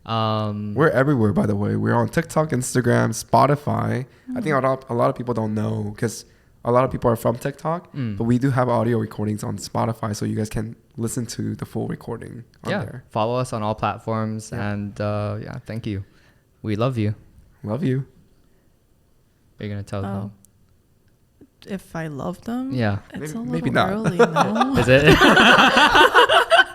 We're everywhere, by the way. We're on TikTok, Instagram, Spotify. I think a lot of people don't know because a lot of people are from TikTok, but we do have audio recordings on Spotify, so you guys can listen to the full recording on there. Follow us on all platforms, and thank you. We love you. Love you. Are you gonna tell them? If I love them? Yeah. It's Maybe a little not. early, no? Is it?